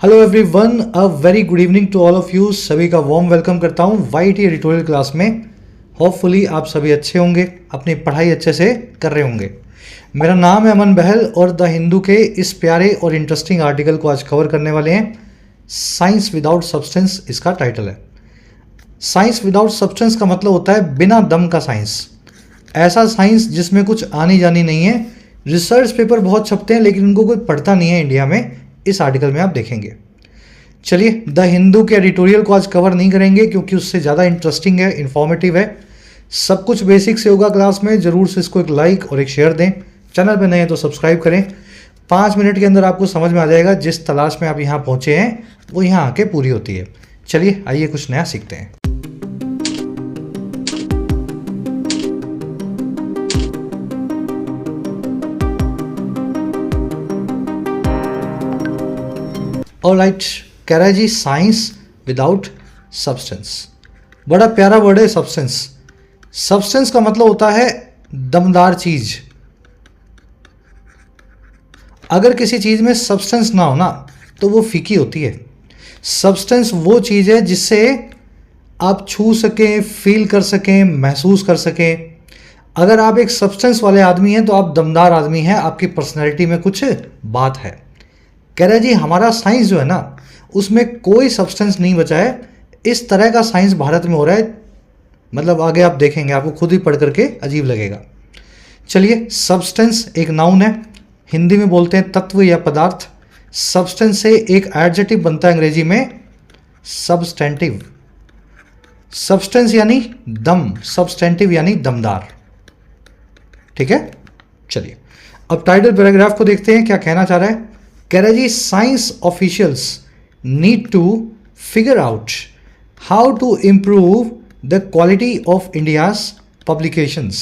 Hello everyone, a very good evening to all of you. सभी का warm welcome करता हूँ वाईटी एडिटोरियल क्लास में। होपफुली आप सभी अच्छे होंगे, अपनी पढ़ाई अच्छे से कर रहे होंगे। मेरा नाम है अमन बहल और द हिंदू के इस प्यारे और इंटरेस्टिंग आर्टिकल को आज कवर करने वाले हैं। साइंस विदाउट सब्सटेंस इसका टाइटल है। साइंस विदाउट सब्सटेंस का मतलब होता है बिना दम का साइंस। ऐसा साइंस जिसमें कुछ आनी जानी नहीं है। रिसर्च पेपर बहुत छपते हैं लेकिन उनको कोई पढ़ता नहीं है इंडिया में। इस आर्टिकल में आप देखेंगे। चलिए, द हिंदू के एडिटोरियल को आज कवर नहीं करेंगे क्योंकि उससे ज़्यादा इंटरेस्टिंग है, इन्फॉर्मेटिव है। सब कुछ बेसिक से होगा क्लास में। ज़रूर से इसको एक लाइक और एक शेयर दें। चैनल पे नए हैं तो सब्सक्राइब करें। 5 मिनट के अंदर आपको समझ में आ जाएगा जिस तलाश में आप यहाँ पहुँचे हैं वो यहाँ आके पूरी होती है। चलिए आइए कुछ नया सीखते हैं। ऑलराइट, कह रहा है जी साइंस विदाउट सब्सटेंस। बड़ा प्यारा वर्ड है सब्सटेंस। सब्सटेंस का मतलब होता है दमदार चीज। अगर किसी चीज में सब्सटेंस ना हो ना तो वो फीकी होती है। सब्सटेंस वो चीज है जिससे आप छू सकें, फील कर सकें, महसूस कर सकें। अगर आप एक सब्सटेंस वाले आदमी हैं तो आप दमदार आदमी हैं, आपकी पर्सनैलिटी में कुछ बात है। कह रहा है जी हमारा साइंस जो है ना उसमें कोई सब्सटेंस नहीं बचा है। इस तरह का साइंस भारत में हो रहा है। मतलब आगे आप देखेंगे, आपको खुद ही पढ़ करके अजीब लगेगा। चलिए, सब्सटेंस एक नाउन है, हिंदी में बोलते हैं तत्व या पदार्थ। सब्सटेंस से एक एडजेक्टिव बनता है अंग्रेजी में सब्सटेंटिव। सब्सटेंस यानी दम, सब्सटेंटिव यानी दमदार। ठीक है, चलिए अब टाइटल पैराग्राफ को देखते हैं क्या कहना चाह रहा है। कह रहा है जी science officials need to figure out how to improve the quality of India's publications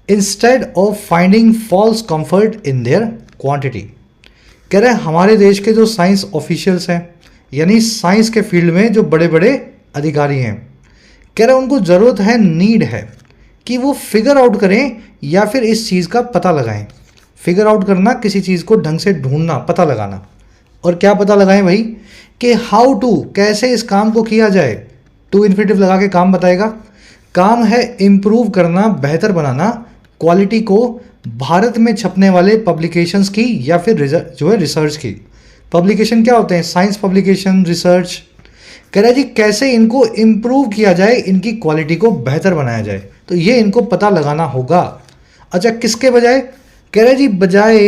instead of finding false comfort in their quantity. कह रहे हैं हमारे देश के जो साइंस ऑफिशियल्स हैं, यानी साइंस के फील्ड में जो बड़े बड़े अधिकारी हैं, कह रहे हैं उनको ज़रूरत है, नीड है कि वो फिगर आउट करें या फिर इस चीज़ का पता लगाएं। फिगर आउट करना, किसी चीज़ को ढंग से ढूंढना, पता लगाना। और क्या पता लगाएं भाई कि हाउ टू, कैसे इस काम को किया जाए। टू इन्फिनेटिव लगा के काम बताएगा। काम है इम्प्रूव करना, बेहतर बनाना क्वालिटी को भारत में छपने वाले पब्लिकेशंस की या फिर जो है रिसर्च की। पब्लिकेशन क्या होते हैं? Science publication, research. कह रहा है जी कैसे इनको इम्प्रूव किया जाए, इनकी क्वालिटी को बेहतर बनाया जाए, तो ये इनको पता लगाना होगा। अच्छा, किसके बजाय? कह रहे जी बजाय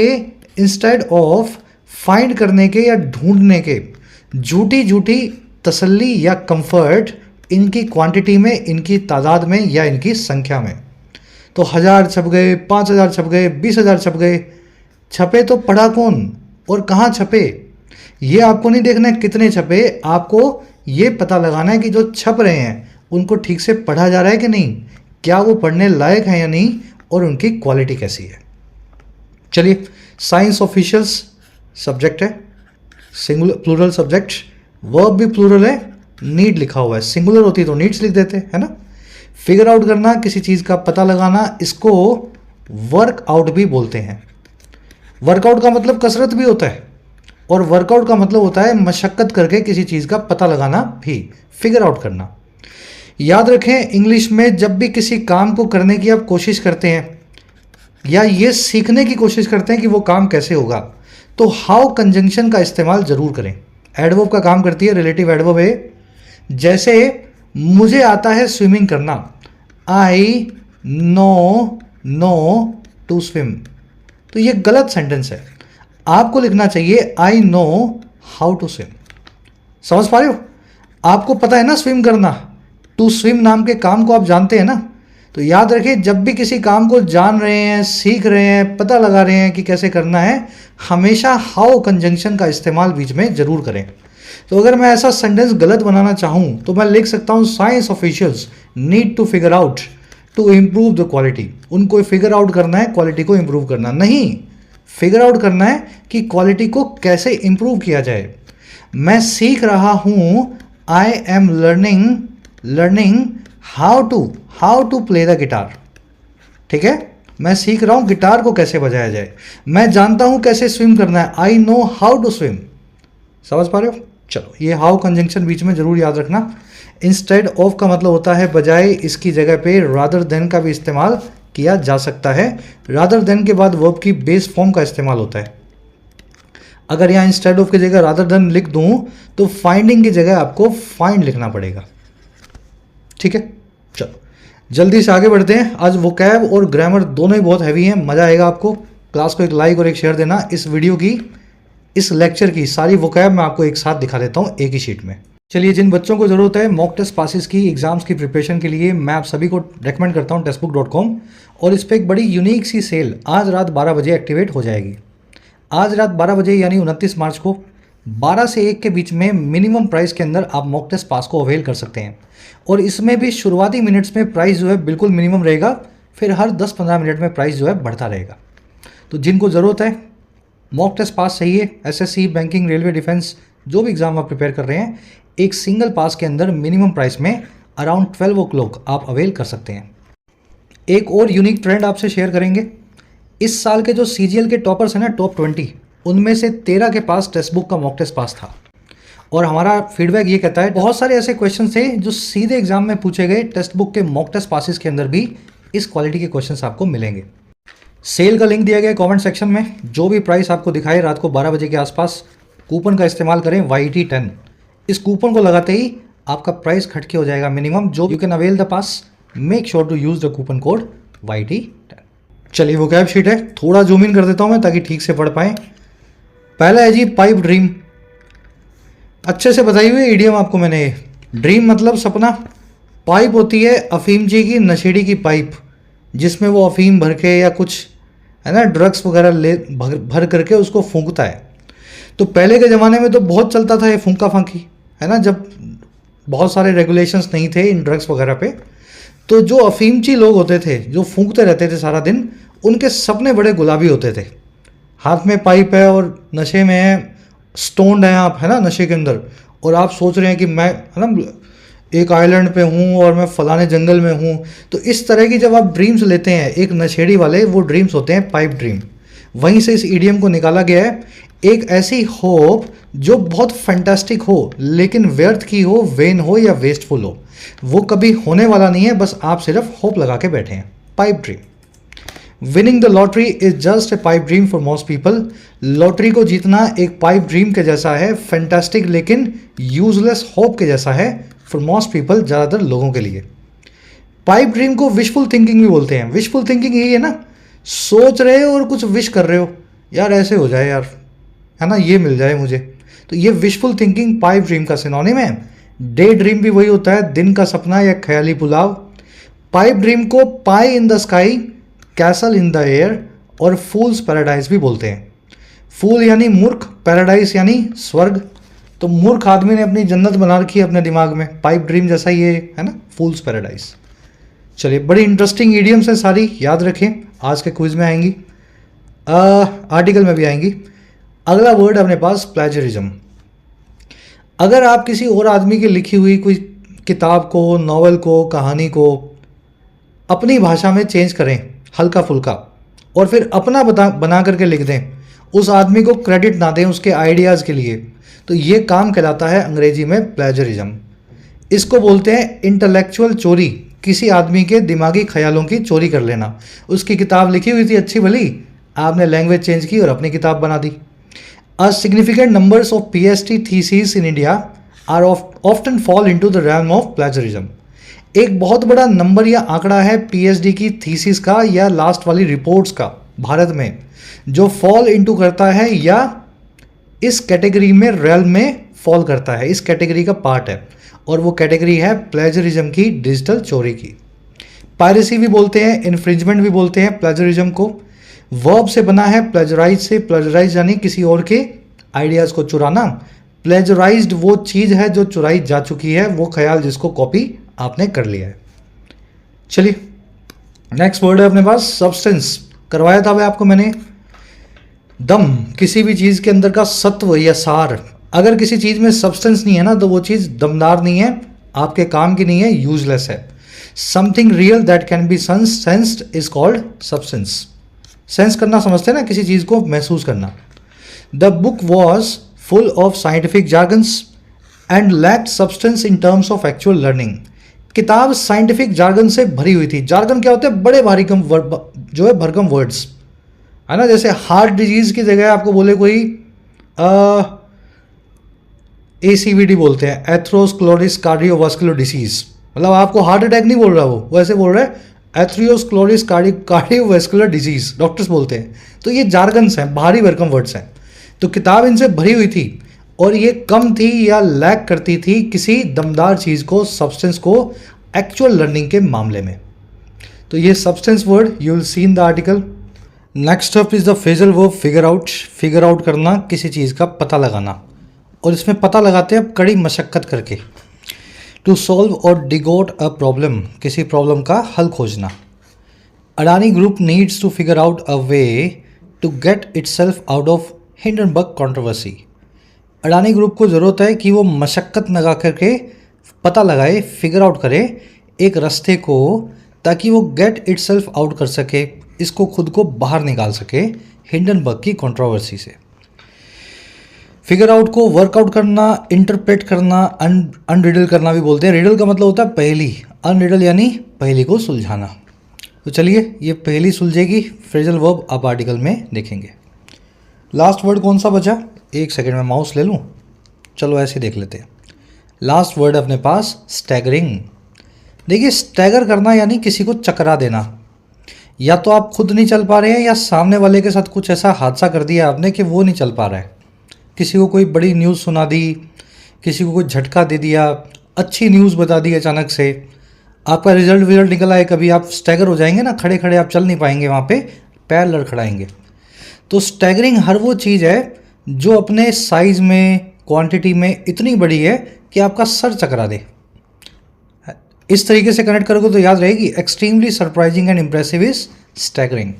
इंस्टेड ऑफ फाइंड करने के या ढूंढने के झूठी झूठी तसल्ली या कंफर्ट इनकी क्वांटिटी में, इनकी तादाद में या इनकी संख्या में। तो 1000 छप गए, 5000 छप गए, 20,000 छप गए। छपे तो पढ़ा कौन और कहाँ छपे ये आपको नहीं देखना है कितने छपे। आपको ये पता लगाना है कि जो छप रहे हैं उनको ठीक से पढ़ा जा रहा है कि नहीं, क्या वो पढ़ने लायक है या नहीं, और उनकी क्वालिटी कैसी है। चलिए, साइंस ऑफिशियल्स सब्जेक्ट है, सिंगुलर प्लूरल सब्जेक्ट, वर्ब भी प्लूरल है, नीड लिखा हुआ है। सिंगुलर होती तो नीड्स लिख देते, है ना। फिगर आउट करना, किसी चीज़ का पता लगाना, इसको वर्कआउट भी बोलते हैं। वर्कआउट का मतलब कसरत भी होता है और वर्कआउट का मतलब होता है मशक्क़त करके किसी चीज़ का पता लगाना भी, फिगर आउट करना। याद रखें, इंग्लिश में जब भी किसी काम को करने की आप कोशिश करते हैं या ये सीखने की कोशिश करते हैं कि वो काम कैसे होगा, तो हाउ कंजंक्शन का इस्तेमाल ज़रूर करें। एडवर्ब का काम करती है, रिलेटिव एडवर्ब है। जैसे मुझे आता है स्विमिंग करना, आई नो टू स्विम, तो ये गलत सेंटेंस है। आपको लिखना चाहिए I know how to swim. समझ पा रहे हो? आपको पता है ना स्विम करना, टू स्विम नाम के काम को आप जानते हैं ना। तो याद रखिए, जब भी किसी काम को जान रहे हैं, सीख रहे हैं, पता लगा रहे हैं कि कैसे करना है, हमेशा हाउ कंजंक्शन का इस्तेमाल बीच में ज़रूर करें। तो अगर मैं ऐसा सेंटेंस गलत बनाना चाहूँ तो मैं लिख सकता हूँ science officials need to figure out to improve the quality. उनको फिगर आउट करना है क्वालिटी को इम्प्रूव करना नहीं, फिगर आउट करना है कि क्वालिटी को कैसे इम्प्रूव किया जाए। मैं सीख रहा हूँ, I am learning how to play the guitar. ठीक है, मैं सीख रहा हूँ गिटार को कैसे बजाया जाए। मैं जानता हूँ कैसे स्विम करना है, I know how to swim. समझ पा रहे हो? चलो, ये हाउ कंजंक्शन बीच में जरूर याद रखना। इंस्टेड ऑफ का मतलब होता है बजाय, इसकी जगह पे रादर देन का भी इस्तेमाल किया जा सकता है। रादर देन के बाद वर्ब की बेस फॉर्म का इस्तेमाल होता है। अगर यहाँ इंस्टेड ऑफ की जगह रादर देन लिख दूं तो फाइंडिंग की जगह आपको फाइंड लिखना पड़ेगा। ठीक है, चलो जल्दी से आगे बढ़ते हैं। आज वोकैब और ग्रामर दोनों ही बहुत हैवी हैं, मज़ा आएगा आपको। क्लास को एक लाइक और एक शेयर देना। इस वीडियो की, इस लेक्चर की सारी वोकैब मैं आपको एक साथ दिखा देता हूँ एक ही शीट में। चलिए, जिन बच्चों को ज़रूरत है मॉक टेस्ट पासिस की एग्जाम्स की प्रिपरेशन के लिए, मैं आप सभी को रेकमेंड करता हूँ टेस्टबुक.com। और इस पर एक बड़ी यूनिक सी सेल आज रात 12 बजे एक्टिवेट हो जाएगी। आज रात 12 बजे यानी 29 मार्च को 12 से 1 के बीच में मिनिमम प्राइस के अंदर आप मॉक टेस्ट पास को अवेल कर सकते हैं। और इसमें भी शुरुआती मिनट्स में प्राइस जो है बिल्कुल मिनिमम रहेगा, फिर हर 10-15 मिनट में प्राइस जो है बढ़ता रहेगा। तो जिनको ज़रूरत है मॉक टेस्ट पास चाहिए, एसएससी, बैंकिंग, रेलवे, डिफेंस, जो भी एग्ज़ाम आप प्रिपेयर कर रहे हैं, एक सिंगल पास के अंदर मिनिमम प्राइस में अराउंड 12 o'clock आप अवेल कर सकते हैं। एक और यूनिक ट्रेंड आपसे शेयर करेंगे। इस साल के जो सीजीएल के टॉपर्स हैं ना, टॉप 20, उनमें से 13 के पास टेक्स्ट बुक का मॉक टेस्ट पास था। और हमारा फीडबैक ये कहता है बहुत सारे ऐसे क्वेश्चन थे जो सीधे एग्जाम में पूछे गए, टेक्स्ट बुक के मॉक टेस्ट पासिस के अंदर भी इस क्वालिटी के क्वेश्चंस आपको मिलेंगे। सेल का लिंक दिया गया है कमेंट सेक्शन में। जो भी प्राइस आपको दिखाए रात को 12 बजे के आसपास, कूपन का इस्तेमाल करें YT10। इस कूपन को लगाते ही आपका प्राइस खटके हो जाएगा मिनिमम। जो you can avail the pass, make sure to use the coupon code YT10। चलिए, वो कैब शीट है, थोड़ा जूम इन कर देता हूँ मैं ताकि ठीक से पढ़ पाएँ। पहला है जी पाइप ड्रीम। अच्छे से बताई हुई ईडियम आपको मैंने। ड्रीम मतलब सपना, पाइप होती है अफीम जी की नशेड़ी की पाइप, जिसमें वो अफीम भर के या कुछ है ना ड्रग्स वगैरह ले भर करके उसको फूंकता है। तो पहले के ज़माने में तो बहुत चलता था ये फूंका फांकी, है ना, जब बहुत सारे रेगुलेशंस नहीं थे इन ड्रग्स वगैरह पे। तो जो अफीमची लोग होते थे जो फूंकते रहते थे सारा दिन, उनके सपने बड़े गुलाबी होते थे। हाथ में पाइप है और नशे में है, स्टोन्ड हैं आप, है ना, नशे के अंदर, और आप सोच रहे हैं कि मैं, है ना, एक आइलैंड पे हूँ और मैं फलाने जंगल में हूँ। तो इस तरह की जब आप ड्रीम्स लेते हैं एक नशेड़ी वाले, वो ड्रीम्स होते हैं पाइप ड्रीम। वहीं से इस ईडियम को निकाला गया है। एक ऐसी होप जो बहुत फैंटास्टिक हो लेकिन व्यर्थ की हो, वेन हो या वेस्टफुल हो, वो कभी होने वाला नहीं है, बस आप सिर्फ होप लगा के बैठे हैं। Pipe dream. Winning the lottery is just a pipe dream for most people. Lottery को जीतना एक पाइप ड्रीम के जैसा है, फैंटास्टिक लेकिन यूजलेस होप के जैसा है फॉर मोस्ट पीपल, ज़्यादातर लोगों के लिए। पाइप ड्रीम को विशफुल थिंकिंग भी बोलते हैं। विशफुल थिंकिंग यही है ना, सोच रहे हो और कुछ विश कर रहे हो, यार ऐसे हो जाए यार, है ना, ये मिल जाए मुझे। तो ये विशफुल थिंकिंग पाइप ड्रीम का सिनोनिम है। डे ड्रीम भी वही होता है, दिन का सपना या ख्याली पुलाव। पाइप ड्रीम को pie in the sky, castle in the air और फूल्स पैराडाइज भी बोलते हैं। फूल यानी मूर्ख, पैराडाइज यानी स्वर्ग। तो मूर्ख आदमी ने अपनी जन्नत बना रखी है अपने दिमाग में। पाइप ड्रीम जैसा ये है ना, फूल्स पैराडाइज। चलिए, बड़ी इंटरेस्टिंग ईडियम्स है सारी, याद रखें, आज के क्विज में आएंगी, आर्टिकल में भी आएंगी। अगला वर्ड अपने पास प्लेजरिज्म। अगर आप किसी और आदमी की लिखी हुई कोई किताब को, नॉवल को, कहानी को अपनी भाषा में चेंज करें हल्का फुल्का, और फिर अपना बना करके लिख दें, उस आदमी को क्रेडिट ना दें उसके आइडियाज़ के लिए, तो ये काम कहलाता है अंग्रेजी में प्लेजरिज्म। इसको बोलते हैं इंटेलेक्चुअल चोरी, किसी आदमी के दिमागी ख्यालों की चोरी कर लेना। उसकी किताब लिखी हुई थी अच्छी भली, आपने लैंग्वेज चेंज की और अपनी किताब बना दी। A significant numbers of PhD thesis in India are often fall into the realm of plagiarism. एक बहुत बड़ा नंबर या आंकड़ा है PhD की थीसिस का या लास्ट वाली रिपोर्ट्स का भारत में, जो फॉल इनटू करता है या इस कैटेगरी में, realm में फॉल करता है, इस कैटेगरी का पार्ट है, और वो कैटेगरी है प्लेजरिज्म की, डिजिटल चोरी की। पायरेसी भी बोलते हैं, इन्फ्रिंजमेंट भी बोलते हैं प्लेजरिज्म को। वर्ब से बना है प्लेजराइज से, प्लेजराइज यानी किसी और के आइडियाज़ को चुराना। प्लेजराइज्ड वो चीज़ है जो चुराई जा चुकी है, वो ख्याल जिसको कॉपी आपने कर लिया है। चलिए, नेक्स्ट वर्ड है अपने पास सब्सटेंस। करवाया था भाई आपको मैंने, दम, किसी भी चीज़ के अंदर का सत्व या सार। अगर किसी चीज़ में सब्सटेंस नहीं है ना, तो वो चीज़ दमदार नहीं है, आपके काम की नहीं है, यूजलेस है। Something real that can B sensed is called substance. Sense करना समझते हैं ना, किसी चीज़ को महसूस करना। The book was full of scientific jargons and lacked substance in terms of actual learning. किताब साइंटिफिक जार्गन से भरी हुई थी. जार्गन क्या होते हैं? बड़े भारी कम जो है भरकम वर्ड्स, है ना. जैसे हार्ट डिजीज की जगह आपको बोले कोई ACVD बोलते हैं, एथ्रोस्क्लेरोसिस कार्डियोवास्कुलर डिसीज, मतलब आपको हार्ट अटैक नहीं बोल रहा, वो ऐसे बोल रहा है एथ्रोस्क्लेरोसिस कार्डियोवास्कुलर डिजीज, डॉक्टर्स बोलते हैं. तो ये जार्गन्स हैं, भारी भरकम वर्ड्स हैं. तो किताब इनसे भरी हुई थी और ये कम थी या लैक करती थी किसी दमदार चीज़ को, सब्सटेंस को, एक्चुअल लर्निंग के मामले में. तो ये substance word you will see in the article. Next up is the phrasal verb figure out. Figure out करना, किसी चीज़ का पता लगाना, और इसमें पता लगाते हैं कड़ी मशक्क़त करके. टू सॉल्व और डिग आउट अ प्रॉब्लम, किसी प्रॉब्लम का हल खोजना. Adani group needs to figure out a way to get itself out of Hindenburg controversy. Adani group को ज़रूरत है कि वो मशक्क़त लगा करके पता लगाए, फिगर आउट करे एक रास्ते को, ताकि वो गेट इटसेल्फ आउट कर सके, इसको खुद को बाहर निकाल सके हिंडनबर्ग की कंट्रोवर्सी से. फिगर आउट को वर्कआउट करना, इंटरप्रेट करना, अनरिडल करना भी बोलते हैं. रिडल का मतलब होता है पहेली, अनरिडल यानी पहेली को सुलझाना. तो चलिए ये पहेली सुलझेगी फ्रेजल वर्ब आप आर्टिकल में देखेंगे. लास्ट वर्ड कौन सा बचा? एक सेकंड में माउस ले लूँ. चलो ऐसे देख लेते हैं. लास्ट वर्ड अपने पास स्टैगरिंग. देखिए स्टैगर करना यानी किसी को चकरा देना. या तो आप खुद नहीं चल पा रहे हैं या सामने वाले के साथ कुछ ऐसा हादसा कर दिया आपने कि वो नहीं चल पा रहा है. किसी को कोई बड़ी न्यूज़ सुना दी, किसी को कोई झटका दे दिया, अच्छी न्यूज़ बता दी अचानक से, आपका रिजल्ट निकल आए, कभी आप स्टैगर हो जाएंगे ना, खड़े खड़े आप चल नहीं पाएंगे, वहाँ पे पैर लड़खड़ाएंगे. तो स्टैगरिंग हर वो चीज़ है जो अपने साइज़ में, क्वांटिटी में इतनी बड़ी है कि आपका सर चकरा दे. इस तरीके से कनेक्ट करोगे तो याद रहेगी. Extremely surprising and impressive is staggering.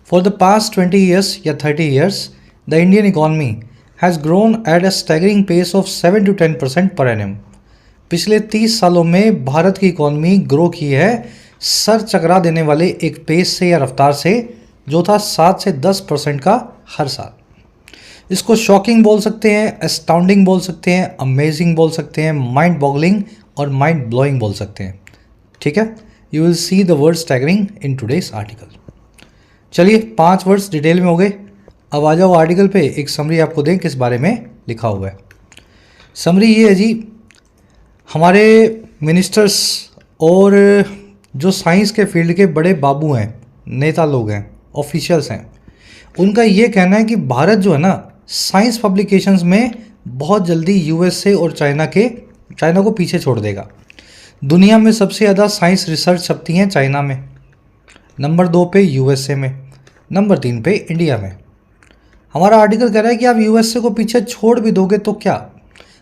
For the past 20 years या 30 years the Indian economy has grown at a staggering pace of 7 to 10% per annum. पिछले 30 सालों में भारत की इकॉनमी ग्रो की है सर चकरा देने वाले एक पेस से या रफ्तार से, जो था 7 से 10% का हर साल. इसको शॉकिंग बोल सकते हैं, एस्टाउंडिंग बोल सकते हैं, अमेजिंग बोल सकते हैं, माइंड बॉगलिंग और माइंड ब्लोइंग बोल सकते हैं. ठीक है, you will see the word staggering in today's article. चलिए 5 वर्ड्स डिटेल में हो गए. अब आ जाओ आर्टिकल पे, एक समरी आपको दें किस बारे में लिखा हुआ है. समरी ये है जी, हमारे मिनिस्टर्स और जो साइंस के फील्ड के बड़े बाबू हैं, नेता लोग हैं, ऑफिशियल्स हैं, उनका ये कहना है कि भारत जो है ना साइंस पब्लिकेशंस में बहुत जल्दी USA और चाइना को पीछे छोड़ देगा. दुनिया में सबसे ज़्यादा साइंस रिसर्च छपती हैं चाइना में, नंबर 2 पे USA में, नंबर 3 पे इंडिया में. हमारा आर्टिकल कह रहा है कि आप USA को पीछे छोड़ भी दोगे तो क्या,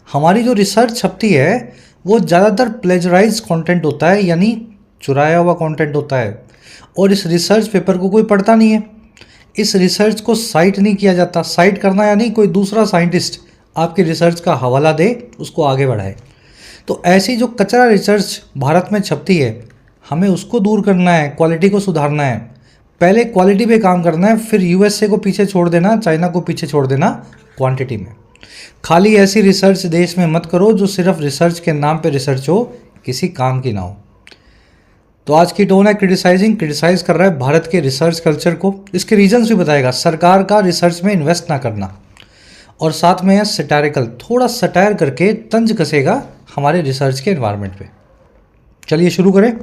हमारी जो रिसर्च छपती है वो ज़्यादातर प्लेजराइज कंटेंट होता है, यानी चुराया हुआ कंटेंट होता है, और इस रिसर्च पेपर को कोई पढ़ता नहीं है. इस रिसर्च को साइट नहीं किया जाता. साइट करना यानी कोई दूसरा साइंटिस्ट आपकी रिसर्च का हवाला दे, उसको आगे बढ़ाए. तो ऐसी जो कचरा रिसर्च भारत में छपती है, हमें उसको दूर करना है, क्वालिटी को सुधारना है. पहले क्वालिटी पे काम करना है, फिर USA को पीछे छोड़ देना, चाइना को पीछे छोड़ देना क्वांटिटी में. खाली ऐसी रिसर्च देश में मत करो जो सिर्फ रिसर्च के नाम पे रिसर्च हो, किसी काम की ना हो. तो आज की टोन है क्रिटिसाइज कर रहा है भारत के रिसर्च कल्चर को. इसके रीजंस भी बताएगा. सरकार का रिसर्च में इन्वेस्ट ना करना, और साथ में है सटायरिकल, थोड़ा सटायर करके तंज कसेगा हमारे रिसर्च के एनवायरनमेंट पे. चलिए शुरू करें.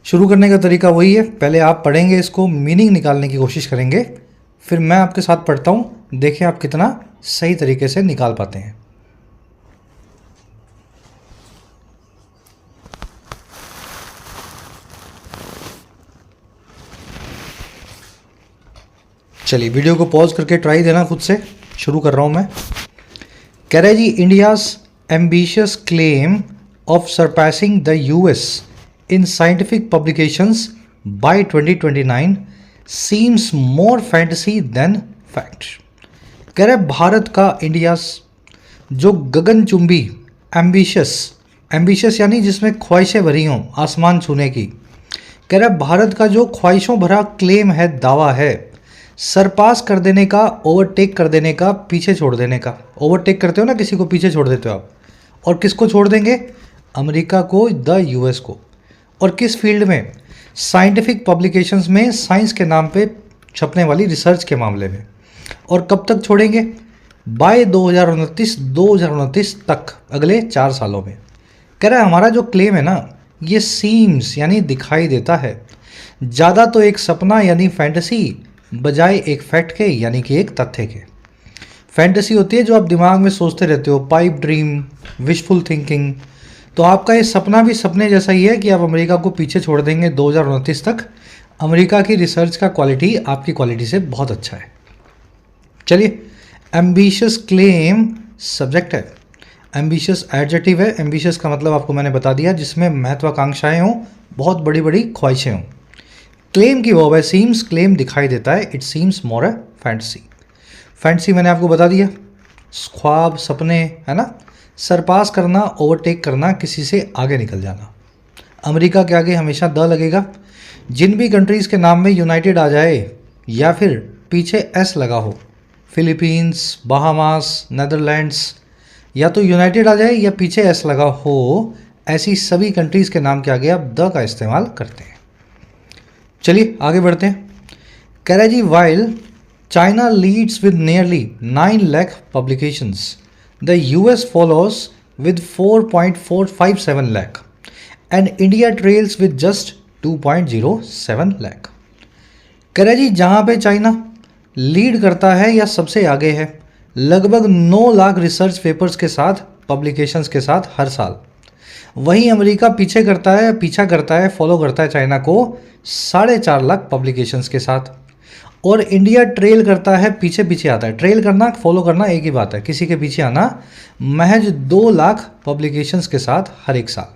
शुरू करने का तरीका वही है, पहले आप पढ़ेंगे, इसको मीनिंग निकालने की कोशिश करेंगे, फिर मैं आपके साथ पढ़ता हूँ, देखें आप कितना सही तरीके से निकाल पाते हैं. चलिए वीडियो को पॉज करके ट्राई देना खुद से. शुरू कर रहा हूँ मैं. कह रहे जी, India's ambitious claim of surpassing the US in scientific publications by 2029 seems more fantasy than fact. कह रहे भारत का, इंडिया जो गगनचुंबी, एम्बिशियस यानी जिसमें ख्वाहिशें भरी हों आसमान छूने की, कह रहे भारत का जो ख्वाहिशों भरा क्लेम है, दावा है, सरपास कर देने का, ओवरटेक कर देने का, पीछे छोड़ देने का। ओवरटेक करते हो ना, किसी को पीछे छोड़ देते हो आप। और किसको छोड़ देंगे? अमेरिका को, द यूएस को। और किस फील्ड में? साइंटिफिक पब्लिकेशंस में, साइंस के नाम पे छपने वाली रिसर्च के मामले में। और कब तक छोड़ेंगे? बाय 2029 तक, अगले 4 सालों में। कह रहा है हमारा जो क्लेम है ना, ये सीम्स यानी दिखाई देता है, ज़्यादा तो एक सपना यानी फैंटेसी, बजाय एक फैक्ट के यानी कि एक तथ्य के। फैंटेसी होती है जो आप दिमाग में सोचते रहते हो, पाइप ड्रीम, विशफुल थिंकिंग। तो आपका ये सपना भी सपने जैसा ही है कि आप अमेरिका को पीछे छोड़ देंगे 2029 तक। अमेरिका की रिसर्च का क्वालिटी आपकी क्वालिटी से बहुत अच्छा है। चलिए, एम्बिशियस क्लेम सब्जेक्ट है, एम्बिशियस एडजेक्टिव है। एम्बिशियस का मतलब आपको मैंने बता दिया, जिसमें महत्वाकांक्षाएं हों, बहुत बड़ी बड़ी ख्वाहिशें हों। क्लेम की वर्ब है सीम्स, क्लेम दिखाई देता है, it seems more A fantasy. Fantasy मैंने आपको बता दिया, ख्वाब, सपने, है ना। सरपास करना, ओवरटेक करना, किसी से आगे निकल जाना। अमेरिका के आगे हमेशा द लगेगा। जिन भी कंट्रीज़ के नाम में यूनाइटेड आ जाए या फिर पीछे एस लगा हो, फिलीपींस, बहामास, नेदरलैंड्स, या तो यूनाइटेड आ जाए या पीछे एस लगा हो, ऐसी सभी कंट्रीज़ के नाम के आगे आप द का इस्तेमाल करते हैं। चलिए आगे बढ़ते हैं। कह रहा है जी, while China leads with nearly 9 lakh publications, the US follows with 4.457 lakh and India trails with just 2.07 lakh. कह रहा है जी, जहाँ पे चाइना लीड करता है या सबसे आगे है, लगभग 9 लाख रिसर्च पेपर्स के साथ, पब्लिकेशंस के साथ हर साल, वहीं अमेरिका पीछा करता है, फॉलो करता है चाइना को 4.5 लाख पब्लिकेशंस के साथ। और इंडिया ट्रेल करता है, पीछे पीछे आता है। ट्रेल करना, फॉलो करना एक ही बात है, किसी के पीछे आना, महज 2 लाख पब्लिकेशंस के साथ हर एक साल।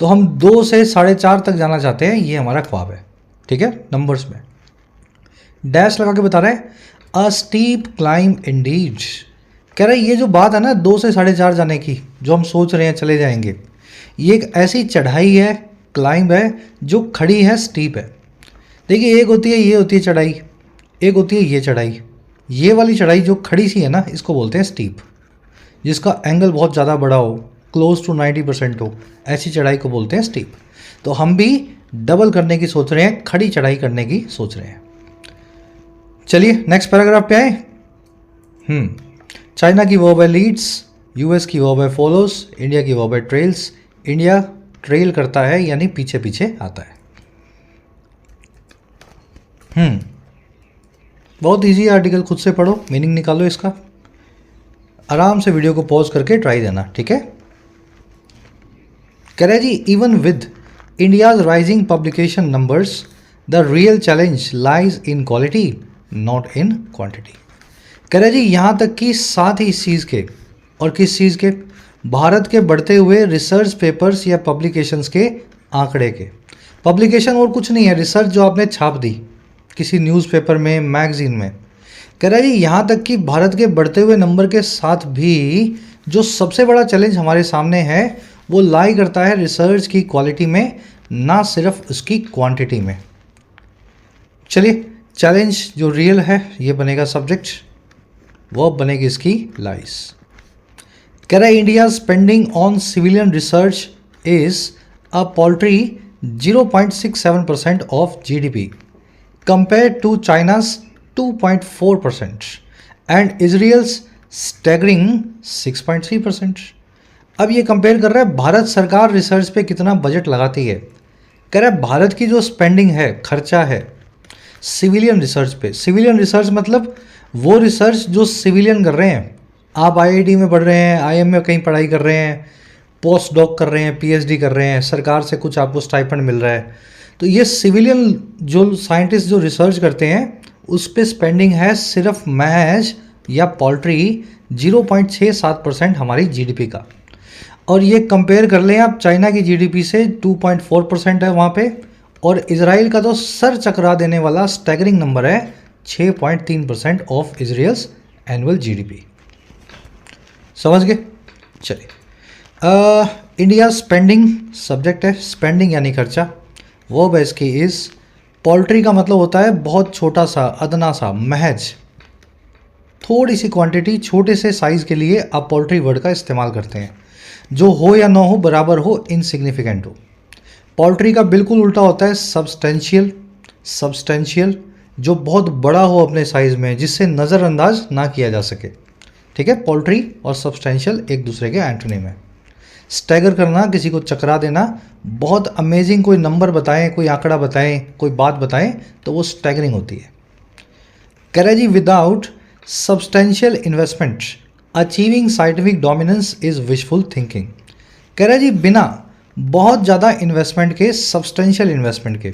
तो हम 2 से 4.5 तक जाना चाहते हैं, ये हमारा ख्वाब है। ठीक है, नंबर्स में डैश लगा के बता रहे हैं, अ स्टीप क्लाइंब इंडीड। कह रहे ये जो बात है ना 2 से 4.5 जाने की, जो हम सोच रहे हैं चले जाएंगे, ये एक ऐसी चढ़ाई है, क्लाइंब है, जो खड़ी है, स्टीप है। देखिए, एक होती है ये होती है चढ़ाई, एक होती है ये चढ़ाई। ये वाली चढ़ाई जो खड़ी सी है ना, इसको बोलते हैं स्टीप, जिसका एंगल बहुत ज़्यादा बड़ा हो, क्लोज टू 90% हो, ऐसी चढ़ाई को बोलते हैं स्टीप। तो हम भी डबल करने की सोच रहे हैं, खड़ी चढ़ाई करने की सोच रहे हैं। चलिए नेक्स्ट पैराग्राफ पे आए। चाइना की वर्ब है लीड्स, यूएस की वर्ब है फॉलोज, इंडिया की वर्ब है ट्रेल्स। इंडिया ट्रेल करता है यानी पीछे पीछे आता है। बहुत इजी आर्टिकल, खुद से पढ़ो, मीनिंग निकालो इसका, आराम से वीडियो को पॉज करके ट्राई देना। ठीक है, कह रहा है जी, even with India's rising publication numbers, the real challenge lies in quality not in quantity. कह रहा है जी, यहाँ तक कि साथ ही इस चीज़ के, और किस चीज़ के, भारत के बढ़ते हुए रिसर्च पेपर्स या पब्लिकेशंस के आंकड़े के। पब्लिकेशन और कुछ नहीं है, रिसर्च जो आपने छाप दी किसी न्यूज़पेपर में, मैगजीन में। कह रहा है जी, यहाँ तक कि भारत के बढ़ते हुए नंबर के साथ भी जो सबसे बड़ा चैलेंज हमारे सामने है, वो लाई करता है रिसर्च की क्वालिटी में, ना सिर्फ उसकी क्वांटिटी में। चलिए, चैलेंज जो रियल है ये बनेगा सब्जेक्ट, वर्ब बनेगी इसकी लाइज। कह रहा है, India spending on civilian research is a poultry 0.67% of GDP compared to China's 2.4% and Israel's staggering 6.3%। अब ये कंपेयर कर रहा है भारत सरकार रिसर्च पे कितना बजट लगाती है। कह रहा है भारत की जो स्पेंडिंग है, खर्चा है सिविलियन रिसर्च पे। सिविलियन रिसर्च मतलब वो रिसर्च जो सिविलियन कर रहे हैं। आप आईआईटी में पढ़ रहे हैं, आईएम में कहीं पढ़ाई कर रहे हैं, पोस्ट डॉक कर रहे हैं, पीएचडी कर रहे हैं, सरकार से कुछ आपको स्टाइपेंड मिल रहा है। तो ये सिविलियन जो साइंटिस्ट जो रिसर्च करते हैं, उस पे स्पेंडिंग है सिर्फ महज या पॉल्ट्री 0.67% हमारी जीडीपी का। और ये कंपेयर कर लें आप चाइना की जीडीपी से, 2.4% है वहाँ पे, और इजराइल का तो सर चकरा देने वाला स्टैगरिंग नंबर है 6.3% ऑफ इजराइल्स एनुअल जीडीपी। समझ गए? चलिए, इंडिया स्पेंडिंग सब्जेक्ट है, स्पेंडिंग यानी खर्चा, वर्ब है इसकी इज, पोल्ट्री का मतलब होता है बहुत छोटा सा, अदना सा, महज थोड़ी सी क्वांटिटी, छोटे से साइज़ के लिए आप पोल्ट्री वर्ड का इस्तेमाल करते हैं। जो हो या ना हो, बराबर हो, इनसिग्निफिकेंट हो। पोल्ट्री का बिल्कुल उल्टा होता है सब्सटेंशियल। सब्सटेंशियल जो बहुत बड़ा हो अपने साइज़ में, जिससे नज़रअंदाज ना किया जा सके। ठीक है, पोल्ट्री और सब्सटेंशियल एक दूसरे के एंटोनिम है। स्टैगर करना, किसी को चकरा देना, बहुत अमेजिंग कोई नंबर बताएं, कोई आंकड़ा बताएं, कोई बात बताएं, तो वो स्टैगरिंग होती है। करेजी without substantial investment achieving scientific dominance is wishful thinking. कह रहा है जी बिना बहुत ज़्यादा इन्वेस्टमेंट के, सब्सटेंशियल इन्वेस्टमेंट के।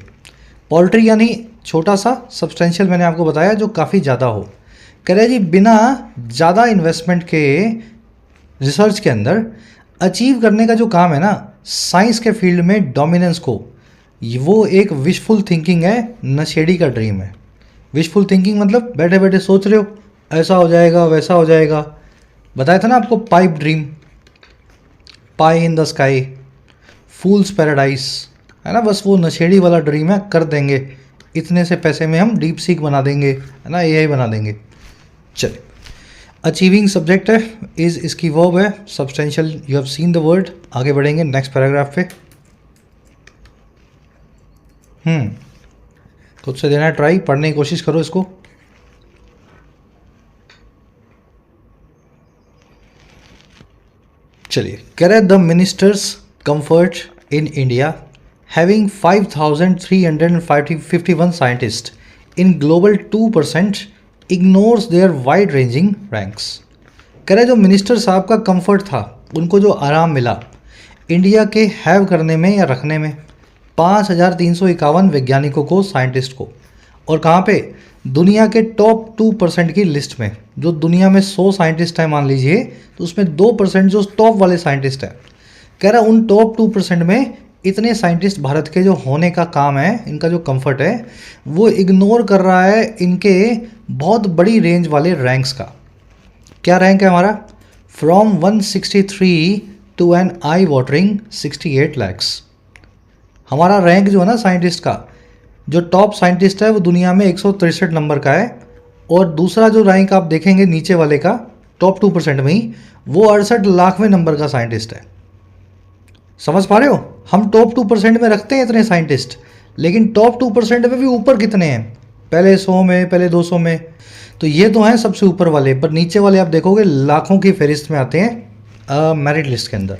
पोल्ट्री यानी छोटा सा, सब्सटेंशियल मैंने आपको बताया जो काफ़ी ज़्यादा हो। कह रहे हैं जी बिना ज़्यादा इन्वेस्टमेंट के रिसर्च के अंदर अचीव करने का जो काम है ना साइंस के फील्ड में डोमिनेंस को, वो एक विशफुल थिंकिंग है, नशेड़ी का ड्रीम है। विशफुल थिंकिंग मतलब बैठे बैठे सोच रहे हो ऐसा हो जाएगा, वैसा हो जाएगा। बताया था ना आपको, pipe dream, pi in the sky, fools paradise, है ना, बस वो नशेड़ी वाला ड्रीम है। कर देंगे इतने से पैसे में, हम डीप सीक बना देंगे, है ना, एआई बना देंगे। चलिए, अचीविंग सब्जेक्ट है, इज इसकी वर्ब है, substantial you have seen the word. आगे बढ़ेंगे नेक्स्ट पैराग्राफ पे। खुद से देना ट्राई, पढ़ने की कोशिश करो इसको। चलिए, कह रहे the ministers comfort in India having 5351 scientist in global 2% ignores their wide ranging ranks. कह रहे जो मिनिस्टर साहब का कंफर्ट था, उनको जो आराम मिला इंडिया के हैव करने में या रखने में, 5351 वैज्ञानिकों को, साइंटिस्ट को, और कहाँ पे, दुनिया के टॉप 2% की लिस्ट में। जो दुनिया में 100 साइंटिस्ट हैं मान लीजिए, तो उसमें 2% जो टॉप वाले साइंटिस्ट हैं। कह रहा उन टॉप 2% में इतने साइंटिस्ट भारत के जो होने का काम है, इनका जो कंफर्ट है, वो इग्नोर कर रहा है इनके बहुत बड़ी रेंज वाले रैंक्स का। क्या रैंक है हमारा? From 163 to N I watering 68 lakhs. हमारा रैंक जो है ना साइंटिस्ट का, जो टॉप साइंटिस्ट है वो दुनिया में 163 नंबर का है, और दूसरा जो रैंक आप देखेंगे नीचे वाले का, टॉप 2% में ही, वो 68 लाखवें नंबर का साइंटिस्ट है। समझ पा रहे हो? हम टॉप 2% में रखते हैं इतने साइंटिस्ट, लेकिन टॉप 2% में भी ऊपर कितने हैं? पहले 100 में, पहले 200 में। तो ये तो हैं सबसे ऊपर वाले, पर नीचे वाले आप देखोगे लाखों की फहरिस्त में आते हैं मेरिट लिस्ट के अंदर।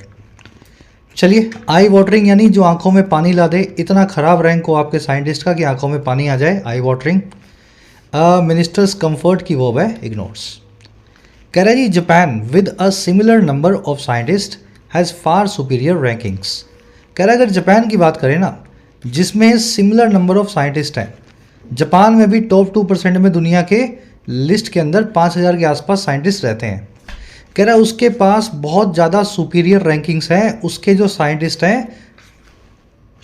चलिए, आई वाटरिंग यानी जो आंखों में पानी ला दे, इतना ख़राब रैंक हो आपके साइंटिस्ट का कि आंखों में पानी आ जाए, आई वाटरिंग। मिनिस्टर्स कंफर्ट की वो है इग्नोर्स। कह रहा है जी Japan with a similar number of scientist has far superior rankings. कह रहा है अगर जापान की बात करें ना, जिसमें सिमिलर नंबर ऑफ साइंटिस्ट हैं, जापान में भी टॉप 2% में दुनिया के लिस्ट के अंदर 5000 के आसपास साइंटिस्ट रहते हैं। कह रहा है उसके पास बहुत ज़्यादा सुपीरियर रैंकिंग्स हैं, उसके जो साइंटिस्ट हैं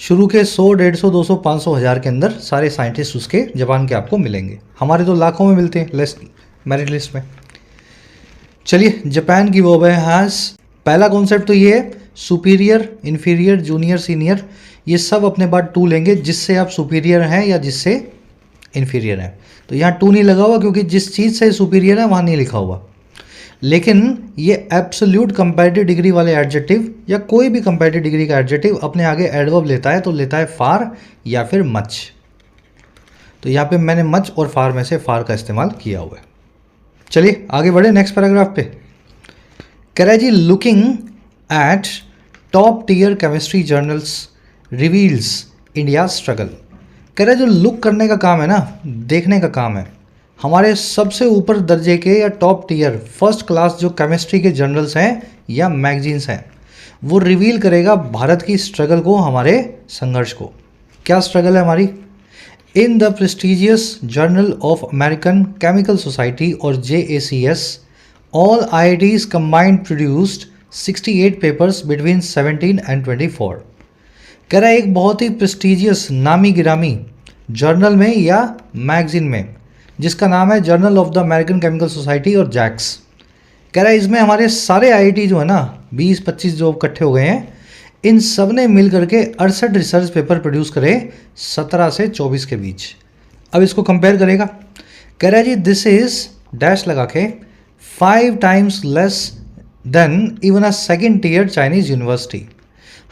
शुरू के 100, 150, 200, 500, 1000 के अंदर सारे साइंटिस्ट उसके जापान के आपको मिलेंगे। हमारे तो लाखों में मिलते हैं लिस्ट, मेरिट लिस्ट में। चलिए, जापान की वो है हैज़। पहला कॉन्सेप्ट तो ये है, सुपीरियर, इन्फीरियर, जूनियर, सीनियर, ये सब अपने बाद टू लेंगे, जिससे आप सुपीरियर हैं या जिससे इन्फीरियर हैं। तो यहाँ टू नहीं लगा हुआ क्योंकि जिस चीज़ से सुपीरियर है वहाँ नहीं लिखा हुआ। लेकिन ये एब्सोल्यूट कंपैरेटिव डिग्री वाले एडजेक्टिव या कोई भी कंपैरेटिव डिग्री का एडजेक्टिव अपने आगे एडवर्ब लेता है, तो लेता है फार या फिर मच। तो यहाँ पे मैंने मच और फार में से फार का इस्तेमाल किया हुआ है। चलिए आगे बढ़े नेक्स्ट पैराग्राफ पे। करेजी looking at top tier chemistry journals reveals India struggle. कह रहे जो लुक करने का काम है ना, देखने का काम है, हमारे सबसे ऊपर दर्जे के या टॉप टीयर फर्स्ट क्लास जो केमिस्ट्री के जर्नल्स हैं या मैगजीन्स हैं, वो रिवील करेगा भारत की स्ट्रगल को, हमारे संघर्ष को। क्या स्ट्रगल है हमारी? In the prestigious journal of American chemical society और JACS, all IITs combined produced 68 papers between 17 and 24। कह रहा है एक बहुत ही प्रेस्टिजियस, नामी गिरामी जर्नल में या मैगजीन में, जिसका नाम है journal of the American chemical society और जैक्स। कह रहा है इसमें हमारे सारे IIT जो है ना, 20-25 जो इकट्ठे हो गए हैं, इन सब ने मिल करके 68 रिसर्च पेपर प्रोड्यूस करे 17 से 24 के बीच। अब इसको कंपेयर करेगा, कह रहा है जी दिस इज डैश लगा के 5 times less than even a second tier Chinese university.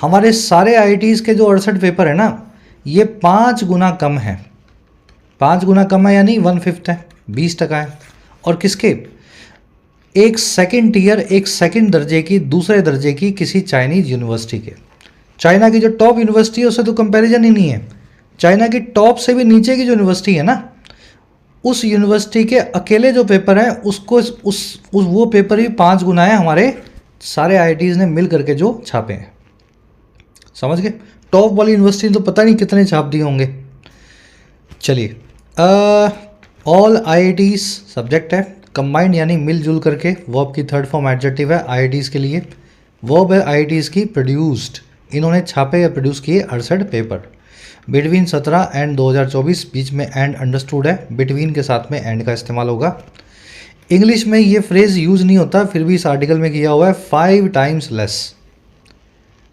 हमारे सारे आईआईटीज़ के जो 68 पेपर है ना, ये 5 गुना कम है। 5 गुना कम है यानी 1/5 है, 20% है। और किसके? एक सेकंड टीयर, एक सेकंड दर्जे की, दूसरे दर्जे की किसी चाइनीज यूनिवर्सिटी के। चाइना की जो टॉप यूनिवर्सिटी है उससे तो कंपैरिजन ही नहीं है। चाइना की टॉप से भी नीचे की जो यूनिवर्सिटी है ना, उस यूनिवर्सिटी के अकेले जो पेपर है उसको वो पेपर भी 5 गुना है हमारे सारे आईआईटीज़ ने मिल करके जो छापे हैं। समझ गए? टॉप वाली यूनिवर्सिटी ने तो पता नहीं कितने छाप दिए होंगे। चलिए, ऑल आईआईटीज़ सब्जेक्ट है, कंबाइंड यानी मिलजुल करके, वर्ब की थर्ड फॉर्म एडजेक्टिव है आईआईटीज़ के लिए। वर्ब है आईआईटीज़ की प्रोड्यूस्ड, इन्होंने छापे या प्रोड्यूस किए 68 पेपर। बिटवीन 17 एंड 2024, बीच में एंड अंडरस्टूड है, बिटवीन के साथ में एंड का इस्तेमाल होगा। इंग्लिश में ये फ्रेज यूज़ नहीं होता, फिर भी इस आर्टिकल में किया हुआ है 5 टाइम्स लेस।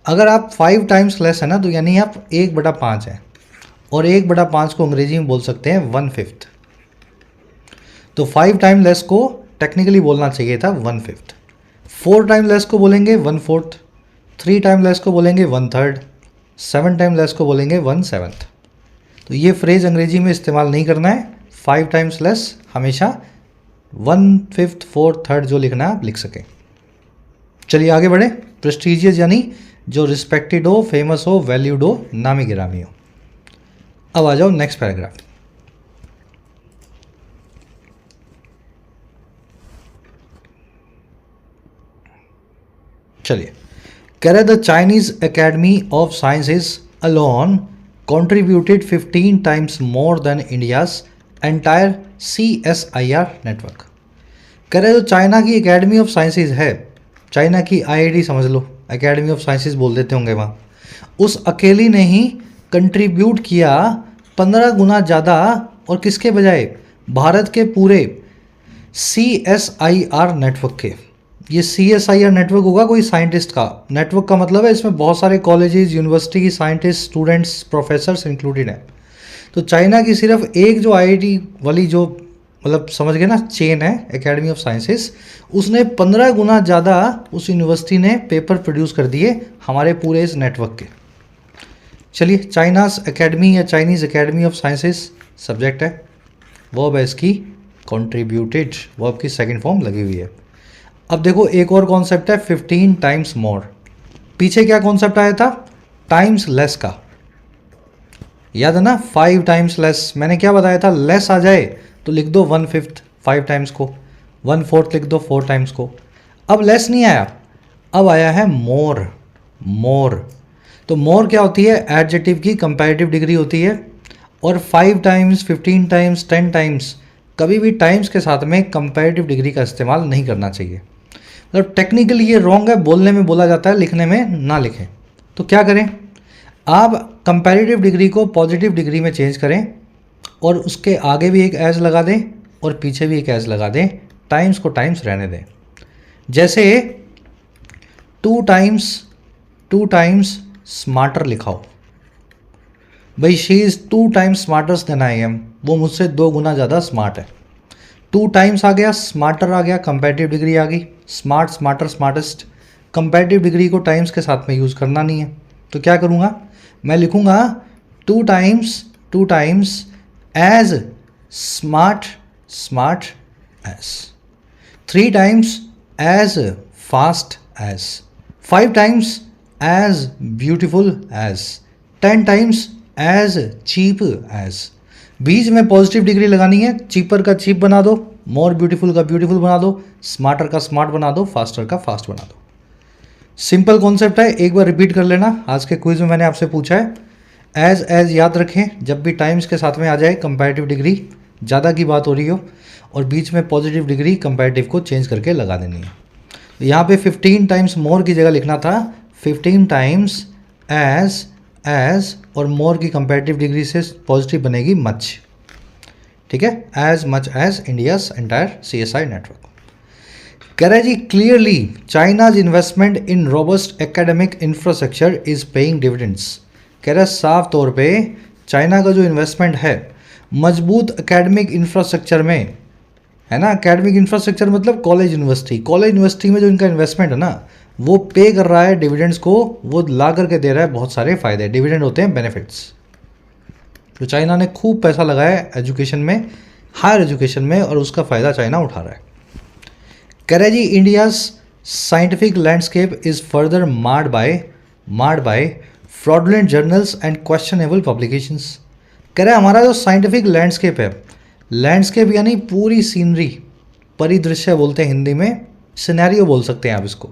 अगर आप 5 टाइम्स लेस है ना, तो यानी आप 1/5 है, और 1/5 को अंग्रेजी में बोल सकते हैं 1/5। तो 5 टाइम लेस को टेक्निकली बोलना चाहिए था 1/5। 4 टाइम लेस को बोलेंगे 1/4, 3 टाइम लेस को बोलेंगे 1/3, 7 टाइम लेस को बोलेंगे 1/7। तो ये फ्रेज अंग्रेजी में इस्तेमाल नहीं करना है। 5 टाइम्स लेस हमेशा 1/5, 4/3 जो लिखना है आप लिख सकें। चलिए आगे बढ़े। प्रेस्टिजियस यानी जो रिस्पेक्टेड हो, फेमस हो, वैल्यूड हो, नामी गिरामी हो। अब आ जाओ नेक्स्ट पैराग्राफ। चलिए, कह रहे the Chinese academy of sciences alone contributed 15 times more than India's entire CSIR network. कह रहे जो चाइना की एकेडमी ऑफ साइंसेज है, चाइना की IIT समझ लो, एकेडमी ऑफ साइंसेज बोल देते होंगे वहाँ, उस अकेली ने ही कंट्रीब्यूट किया 15 गुना ज़्यादा, और किसके बजाय? भारत के पूरे CSIR नेटवर्क के। ये CSIR नेटवर्क होगा कोई साइंटिस्ट का। नेटवर्क का मतलब है इसमें बहुत सारे कॉलेजेस, यूनिवर्सिटी की साइंटिस्ट, स्टूडेंट्स, प्रोफेसर्स इंक्लूडेड हैं। तो चाइना की सिर्फ एक जो IIT वाली जो मतलब समझ गए ना चेन है, एकेडमी ऑफ साइंसेस, उसने 15 गुना ज़्यादा उस यूनिवर्सिटी ने पेपर प्रोड्यूस कर दिए हमारे पूरे इस नेटवर्क के। चलिए, चाइनास एकेडमी या Chinese academy of sciences subject है, वर्ब है इसकी कॉन्ट्रीब्यूटेड, वर्ब की सेकेंड फॉर्म लगी हुई है। अब देखो एक और कॉन्सेप्ट है 15 टाइम्स मोर। पीछे क्या कॉन्सेप्ट आया था? टाइम्स लेस का, याद है ना? 5 टाइम्स लेस। मैंने क्या बताया था? लेस आ जाए तो लिख दो 1/5 5 टाइम्स को, 1/4 लिख दो 4 टाइम्स को। अब लेस नहीं आया, अब आया है मोर। मोर, तो मोर क्या होती है? एडजेक्टिव की कंपैरेटिव डिग्री होती है। और 5 टाइम्स, 15 टाइम्स, 10 टाइम्स, कभी भी टाइम्स के साथ में कंपैरेटिव डिग्री का इस्तेमाल नहीं करना चाहिए। मतलब टेक्निकली ये रॉन्ग है, बोलने में बोला जाता है, लिखने में ना लिखें। तो क्या करें? आप कंपैरेटिव डिग्री को पॉजिटिव डिग्री में चेंज करें, और उसके आगे भी एक एज लगा दें और पीछे भी एक एज लगा दें, टाइम्स को टाइम्स रहने दें। जैसे 2 टाइम्स स्मार्टर लिखाओ, भाई she is 2 times smarter than I am, वो मुझसे 2 गुना ज़्यादा स्मार्ट है। 2 टाइम्स आ गया, स्मार्टर आ गया, कंपैरेटिव डिग्री आ गई, smart, smarter, smartest. Comparative degree को टाइम्स के साथ में यूज़ करना नहीं है, तो क्या करूँगा? मैं लिखूँगा 2 times as smart as, 3 times as fast as, 5 times as beautiful as, 10 times as cheap as. बीच में पॉजिटिव डिग्री लगानी है, चीपर का चीप बना दो, मोर ब्यूटीफुल का ब्यूटीफुल बना दो, स्मार्टर का स्मार्ट बना दो, फास्टर का फास्ट बना दो। सिंपल कॉन्सेप्ट है, एक बार रिपीट कर लेना। आज के क्विज में मैंने आपसे पूछा है एज याद रखें, जब भी टाइम्स के साथ में आ जाए कंपैरेटिव डिग्री ज़्यादा की बात हो रही हो, और बीच में पॉजिटिव डिग्री कंपैरेटिव को चेंज करके लगा देनी है। तो यहाँ पे 15 टाइम्स मोर की जगह लिखना था 15 टाइम्स एज, और मोर की कंपैरेटिव डिग्री से पॉजिटिव बनेगी मच। ठीक है, as much as India's entire CSI network. कह रहा है जी clearly China's investment in robust academic infrastructure is paying dividends. कह रहा है साफ तौर पे चाइना का जो इन्वेस्टमेंट है मजबूत एकेडमिक इंफ्रास्ट्रक्चर में, है ना, एकेडमिक इंफ्रास्ट्रक्चर मतलब कॉलेज यूनिवर्सिटी में जो इनका इन्वेस्टमेंट है ना वो पे कर रहा है डिविडेंड्स को, वो ला करके दे रहा है बहुत सारे फायदे। डिविडेंड होते हैं बेनिफिट्स। तो चाइना ने खूब पैसा लगाया है एजुकेशन में, हायर एजुकेशन में, और उसका फ़ायदा चाइना उठा रहा है। कह रहे जी India's scientific landscape is further marred by fraudulent journals and questionable publications. कह रहे हमारा जो साइंटिफिक लैंडस्केप है, लैंडस्केप यानी पूरी सीनरी, परिदृश्य बोलते हैं हिंदी में, सिनेरियो बोल सकते हैं आप इसको।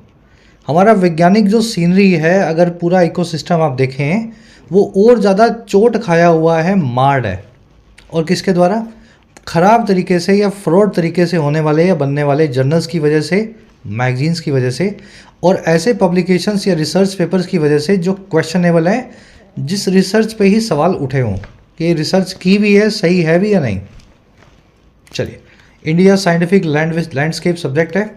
हमारा वैज्ञानिक जो सीनरी है, अगर पूरा इकोसिस्टम आप देखें वो और ज़्यादा चोट खाया हुआ है, मार्ड है। और किसके द्वारा? ख़राब तरीके से या फ्रॉड तरीके से होने वाले या बनने वाले जर्नल्स की वजह से, मैगजीन्स की वजह से, और ऐसे पब्लिकेशंस या रिसर्च पेपर्स की वजह से जो क्वेश्चनेबल है, जिस रिसर्च पे ही सवाल उठे हों कि रिसर्च की भी है, सही है भी या नहीं। चलिए, इंडिया साइंटिफिक लैंडस्केप सब्जेक्ट है,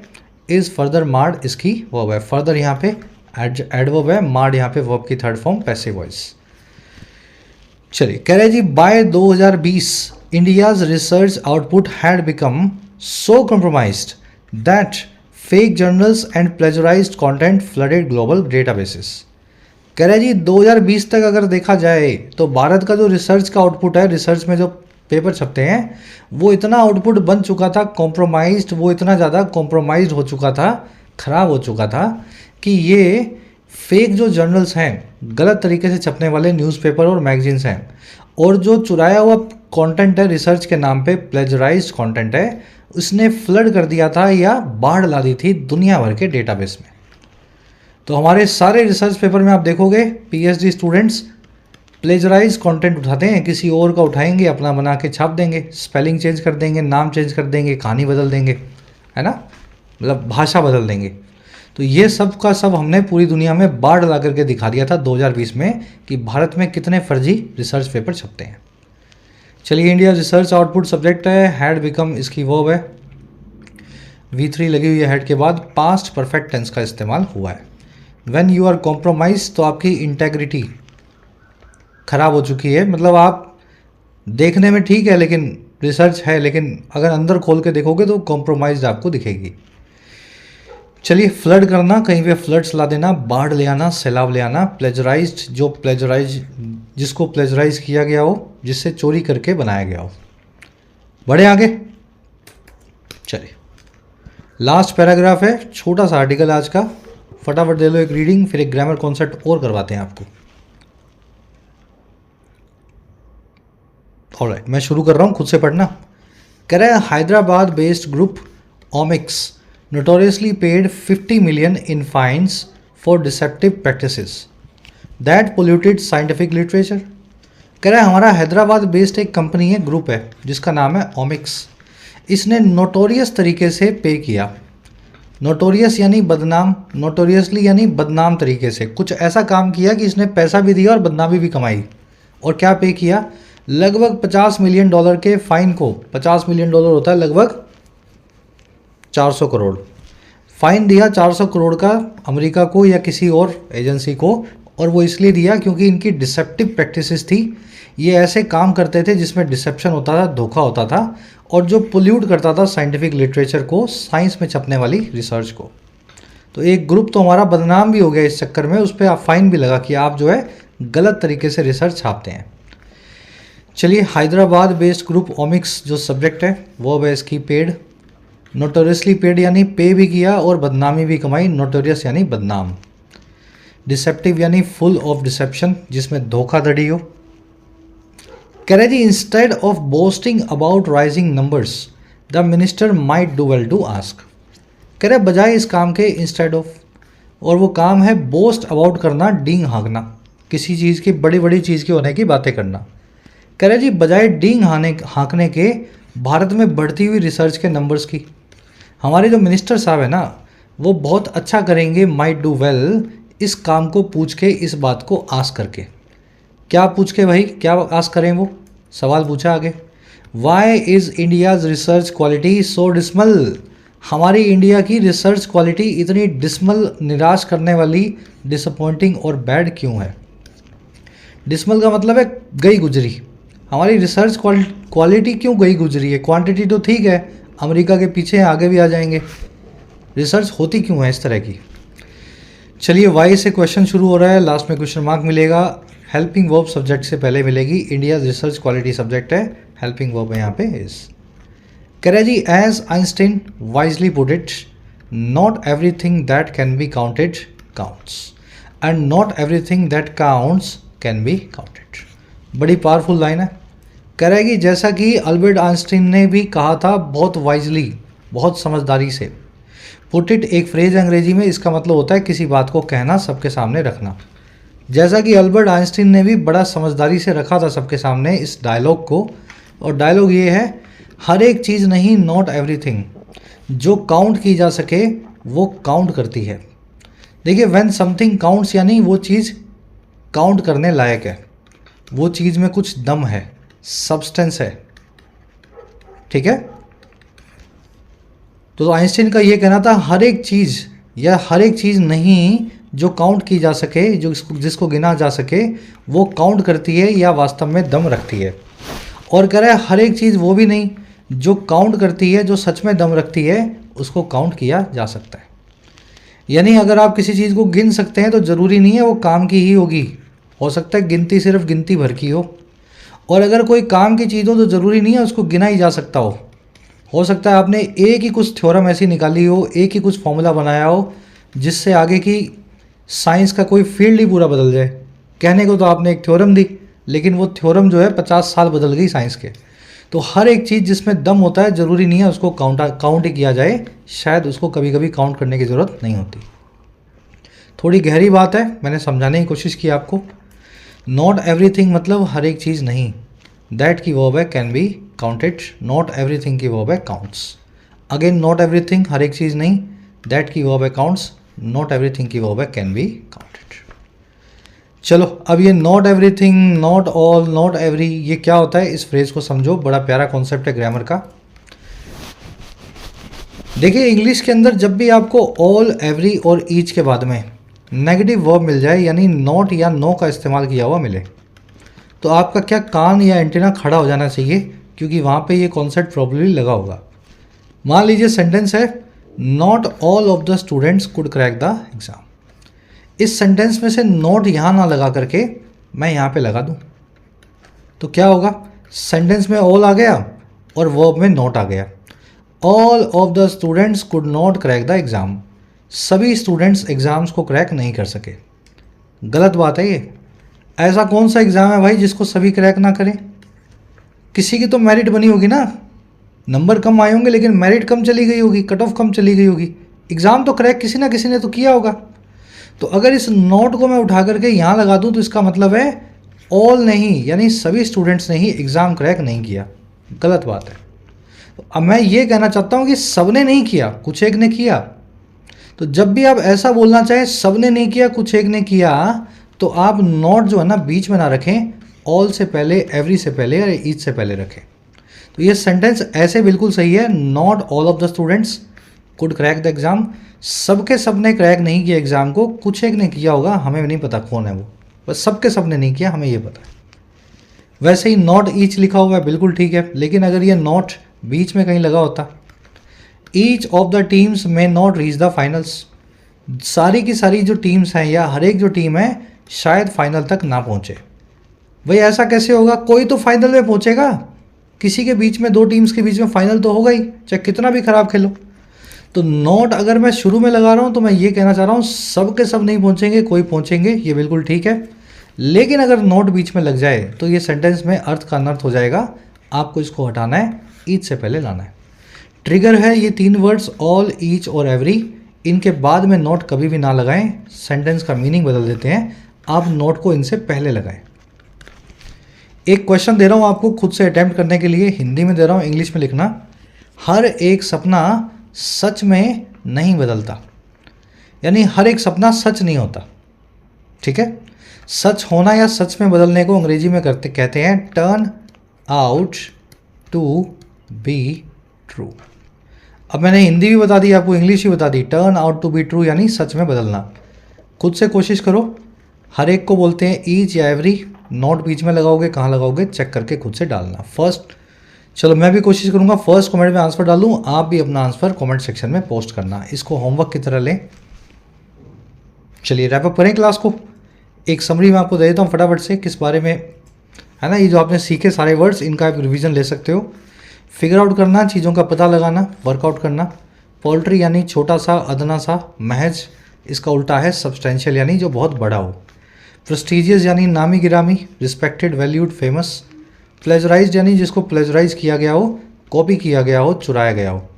इज़ फर्दर मार्ड, इसकी वर्ब है। फर्दर यहाँ पे एडवर्ब है, मार्ड यहाँ पे वर्ब की थर्ड फॉर्म पैसिव वॉइस। चलिए, कह रहे जी by 2020 India's research output had become so compromised that fake journals and plagiarised content flooded global databases. कह रहे जी 2020 तक अगर देखा जाए तो भारत का जो रिसर्च का आउटपुट है, रिसर्च में जो पेपर छपते हैं, वो इतना आउटपुट बन चुका था कॉम्प्रोमाइज्ड, वो इतना ज़्यादा कॉम्प्रोमाइज्ड हो चुका था, ख़राब हो चुका था कि ये फेक जो जर्नल्स हैं, गलत तरीके से छपने वाले न्यूज़पेपर और मैगजीन्स हैं, और जो चुराया हुआ कंटेंट है रिसर्च के नाम पे, प्लेजराइज्ड कंटेंट है, उसने फ्लड कर दिया था या बाढ़ ला दी थी दुनिया भर के डेटाबेस में। तो हमारे सारे रिसर्च पेपर में आप देखोगे पीएचडी स्टूडेंट्स प्लेजराइज कंटेंट उठाते हैं, किसी और का उठाएंगे, अपना बना के छाप देंगे, स्पेलिंग चेंज कर देंगे, नाम चेंज कर देंगे, कहानी बदल देंगे, है ना, मतलब भाषा बदल देंगे। तो ये सब का सब हमने पूरी दुनिया में बाढ़ ला करके दिखा दिया था 2020 में कि भारत में कितने फर्जी रिसर्च पेपर छपते हैं। चलिए, इंडिया रिसर्च आउटपुट सब्जेक्ट है, हैड बिकम इसकी वर्ब है, V3 लगी हुई है हेड के बाद, पास्ट परफेक्ट टेंस का इस्तेमाल हुआ है। व्हेन यू आर कॉम्प्रोमाइज, तो आपकी इंटेग्रिटी ख़राब हो चुकी है, मतलब आप देखने में ठीक है लेकिन रिसर्च है, लेकिन अगर अंदर खोल के देखोगे तो कॉम्प्रोमाइज आपको दिखेगी। चलिए, फ्लड करना, कहीं पे फ्लड्स ला देना, बाढ़ ले आना, सैलाब ले आना, प्लेजराइज्ड, जिसको प्लेजराइज किया गया हो, जिससे चोरी करके बनाया गया हो। बढ़े आगे। चलिए, लास्ट पैराग्राफ है, छोटा सा आर्टिकल आज का, फटाफट दे लो एक रीडिंग, फिर एक ग्रामर कॉन्सेप्ट और करवाते हैं आपको। ऑलराइट, मैं शुरू कर रहा हूँ, खुद से पढ़ना। कह रहा है Hyderabad based group omics notoriously paid 50 million in fines for deceptive practices that polluted scientific literature। कह रहा है हमारा हैदराबाद बेस्ड एक कंपनी है, ग्रुप है, जिसका नाम है ओमिक्स। इसने नोटोरियस तरीके से पे किया, नोटोरियस यानी बदनाम, नोटोरियसली यानी बदनाम तरीके से कुछ ऐसा काम किया कि इसने पैसा भी दिया और बदनामी भी कमाई। और क्या पे किया? लगभग $50 मिलियन के फ़ाइन को, $50 मिलियन होता है लगभग 400 करोड़, फ़ाइन दिया 400 करोड़ का अमेरिका को या किसी और एजेंसी को। और वो इसलिए दिया क्योंकि इनकी डिसेप्टिव प्रैक्टिसेस थी, ये ऐसे काम करते थे जिसमें डिसेप्शन होता था, धोखा होता था, और जो पोल्यूट करता था साइंटिफिक लिटरेचर को, साइंस में छपने वाली रिसर्च को। तो एक ग्रुप तो हमारा बदनाम भी हो गया इस चक्कर में, उस पर आप फाइन भी लगा कि आप जो है गलत तरीके से रिसर्च छापते हैं। चलिए, हैदराबाद बेस्ड ग्रुप ओमिक्स जो सब्जेक्ट है वो है इसकी पेड, नोटोरियसली पेड यानी पे भी किया और बदनामी भी कमाई, नोटोरियस यानी बदनाम, डिसेप्टिव यानी फुल ऑफ डिसेप्शन, जिसमें धोखाधड़ी हो। कह रहे जी instead of boasting about rising numbers the minister might do well to ask. कह रहे बजाय इस काम के, इंस्टेड ऑफ, और वो काम है बोस्ट अबाउट करना, डींग हाँकना, किसी चीज़ की बड़ी बड़ी चीज़ के होने की बातें करना। कह रहे जी बजाय डींग हाँकने के भारत में बढ़ती हुई रिसर्च के नंबर्स की, हमारे जो मिनिस्टर साहब है ना वो बहुत अच्छा करेंगे, माइट डू वेल, इस काम को पूछ के, इस बात को आस करके। क्या पूछ के भाई, क्या आस करें? वो सवाल पूछा आगे, why is India's research quality so dismal हमारी इंडिया की रिसर्च क्वालिटी इतनी डिसमल, निराश करने वाली, डिसअपॉइंटिंग और बैड क्यों है? डिसमल का मतलब है गई गुजरी। हमारी रिसर्च क्वालिटी क्यों गई गुजरी है? क्वांटिटी तो ठीक है, अमेरिका के पीछे आगे भी आ जाएंगे, रिसर्च होती क्यों है इस तरह की? चलिए, वाई से क्वेश्चन शुरू हो रहा है, लास्ट में क्वेश्चन मार्क मिलेगा। हेल्पिंग वर्ब सब्जेक्ट से पहले मिलेगी। इंडिया रिसर्च क्वालिटी सब्जेक्ट है, हेल्पिंग वर्ब है यहाँ पे इज। करेजी, as Einstein wisely put it, not everything that can be counted counts and not everything that counts can be counted. बड़ी पावरफुल लाइन है। करेगी, जैसा कि अल्बर्ट आइंस्टीन ने भी कहा था, बहुत वाइजली, बहुत समझदारी से। पुट इट एक फ्रेज अंग्रेजी में, इसका मतलब होता है किसी बात को कहना, सबके सामने रखना। जैसा कि अल्बर्ट आइंस्टीन ने भी बड़ा समझदारी से रखा था सबके सामने इस डायलॉग को, और डायलॉग ये है, हर एक चीज़ नहीं, नॉट एवरीथिंग। जो काउंट की जा सके वो काउंट करती है। देखिए, व्हेन समथिंग काउंट्स यानी वो चीज़ काउंट करने लायक है, वो चीज़ में कुछ दम है, सब्सटेंस है, ठीक है। तो आइंस्टीन का ये कहना था, हर एक चीज़ या हर एक चीज़ नहीं जो काउंट की जा सके, जो जिसको गिना जा सके, वो काउंट करती है या वास्तव में दम रखती है। और कह रहा है, हर एक चीज़ वो भी नहीं जो काउंट करती है, जो सच में दम रखती है, उसको काउंट किया जा सकता है। यानी अगर आप किसी चीज़ को गिन सकते हैं तो ज़रूरी नहीं है वो काम की ही होगी, हो सकता है गिनती सिर्फ गिनती भर की हो। और अगर कोई काम की चीज़ हो तो ज़रूरी नहीं है उसको गिना ही जा सकता हो सकता है आपने एक ही कुछ थ्योरम ऐसी निकाली हो, एक ही कुछ फॉर्मूला बनाया हो, जिससे आगे की साइंस का कोई फील्ड ही पूरा बदल जाए। कहने को तो आपने एक थ्योरम दी, लेकिन वो थ्योरम जो है 50 साल बदल गई साइंस के। तो हर एक चीज़ जिसमें दम होता है, ज़रूरी नहीं है उसको काउंट ही किया जाए, शायद उसको कभी कभी काउंट करने की ज़रूरत नहीं होती। थोड़ी गहरी बात है, मैंने समझाने की कोशिश की आपको। नॉट एवरीथिंग मतलब हर एक चीज़ नहीं, दैट की वर्ब है can be counted, not everything की वर्ब है काउंट्स। अगेन, नॉट एवरीथिंग हर एक चीज़ नहीं, दैट की वर्ब है काउंट्स, नॉट एवरीथिंग की वर्ब है कैन बी काउंटेड। चलो, अब ये not everything, not all, not every, ये क्या होता है, इस फ्रेज को समझो। बड़ा प्यारा कॉन्सेप्ट है ग्रामर का। देखिए, इंग्लिश के अंदर जब भी आपको ऑल, एवरी और ईच के बाद में नेगेटिव वर्ब मिल जाए, यानी नॉट या नो का इस्तेमाल किया हुआ मिले, तो आपका क्या कान या एंटीना खड़ा हो जाना चाहिए, क्योंकि वहाँ पे ये कॉन्सेप्ट प्रॉब्लली लगा होगा। मान लीजिए सेंटेंस है, not all of the students could crack the exam. इस सेंटेंस में से नॉट यहाँ ना लगा करके मैं यहाँ पे लगा दूँ, तो क्या होगा, सेंटेंस में ऑल आ गया और वर्ब में नॉट आ गया। All of the students could not crack the exam. सभी स्टूडेंट्स एग्ज़ाम्स को क्रैक नहीं कर सके। गलत बात है ये। ऐसा कौन सा एग्ज़ाम है भाई जिसको सभी क्रैक ना करें? किसी की तो मेरिट बनी होगी ना, नंबर कम आए होंगे लेकिन मेरिट कम चली गई होगी, कट ऑफ कम चली गई होगी, एग्ज़ाम तो क्रैक किसी ना किसी ने तो किया होगा। तो अगर इस नोट को मैं उठा करके यहाँ लगा दूँ तो इसका मतलब है ऑल नहीं, यानी सभी स्टूडेंट्स ने ही एग्ज़ाम क्रैक नहीं किया। गलत बात है। तो अब मैं ये कहना चाहता हूँ कि सब ने नहीं किया, कुछ एक ने किया। तो जब भी आप ऐसा बोलना चाहें, सब ने नहीं किया कुछ एक ने किया, तो आप नॉट जो है ना बीच में ना रखें, ऑल से पहले, एवरी से पहले या ईच से पहले रखें। तो ये सेंटेंस ऐसे बिल्कुल सही है, not all of the students could crack the exam. सबके सब ने क्रैक नहीं किया एग्ज़ाम को, कुछ एक ने किया होगा, हमें नहीं पता कौन है वो, बस सबके सब ने नहीं किया, हमें ये पता है। वैसे ही नॉट ईच लिखा हुआ है, बिल्कुल ठीक है, लेकिन अगर ये नॉट बीच में कहीं लगा होता, ईच ऑफ द टीम्स में नॉट रीच द फाइनल्स, सारी की सारी जो टीम्स हैं या हर एक जो टीम है शायद फाइनल तक ना पहुँचे। भाई ऐसा कैसे होगा, कोई तो फाइनल में पहुँचेगा, किसी के बीच में, दो टीम्स के बीच में फाइनल तो होगा ही, चाहे कितना भी खराब खेलो। तो नॉट अगर मैं शुरू में लगा रहा हूँ तो मैं ये कहना चाह रहा हूँ सब के सब नहीं पहुँचेंगे, कोई पहुँचेंगे, ये बिल्कुल ठीक है। लेकिन अगर नॉट बीच में लग जाए तो ये सेंटेंस में अर्थ का अनर्थ हो जाएगा, आपको इसको हटाना है, ईच से पहले लाना है। ट्रिगर है ये 3 वर्ड्स, ऑल, ईच और एवरी, इनके बाद में नॉट कभी भी ना लगाएं, सेंटेंस का मीनिंग बदल देते हैं। आप नॉट को इनसे पहले लगाएं। एक क्वेश्चन दे रहा हूँ आपको खुद से अटैम्प्ट करने के लिए, हिंदी में दे रहा हूँ, इंग्लिश में लिखना। हर एक सपना सच में नहीं बदलता, यानी हर एक सपना सच नहीं होता, ठीक है। सच होना या सच में बदलने को अंग्रेजी में कहते हैं turn out to be true. अब मैंने हिंदी भी बता दी आपको, इंग्लिश भी बता दी। Turn out to be true यानी सच में बदलना। खुद से कोशिश करो। हर एक को बोलते हैं ईच या एवरी, नोट बीच में लगाओगे, कहाँ लगाओगे चेक करके खुद से डालना। फर्स्ट, चलो मैं भी कोशिश करूँगा फर्स्ट कमेंट में आंसर डालूँ, आप भी अपना आंसर कमेंट सेक्शन में पोस्ट करना। इसको होमवर्क की तरह लें। चलिए रैप अप करें क्लास को। एक समरी मैं आपको दे देता हूँ फटाफट से, किस बारे में है ना। ये जो आपने सीखे सारे वर्ड्स, इनका आप रिवीजन ले सकते हो। फिगर आउट करना, चीज़ों का पता लगाना, वर्कआउट करना। पोल्ट्री यानी छोटा सा, अदना सा, महज, इसका उल्टा है सब्सटेंशियल यानी जो बहुत बड़ा हो। प्रेस्टिजियस यानी नामी गिरामी, रिस्पेक्टेड, वैल्यूड, फेमस। प्लेजराइज्ड यानी जिसको प्लेजराइज किया गया हो, कॉपी किया गया हो, चुराया गया हो।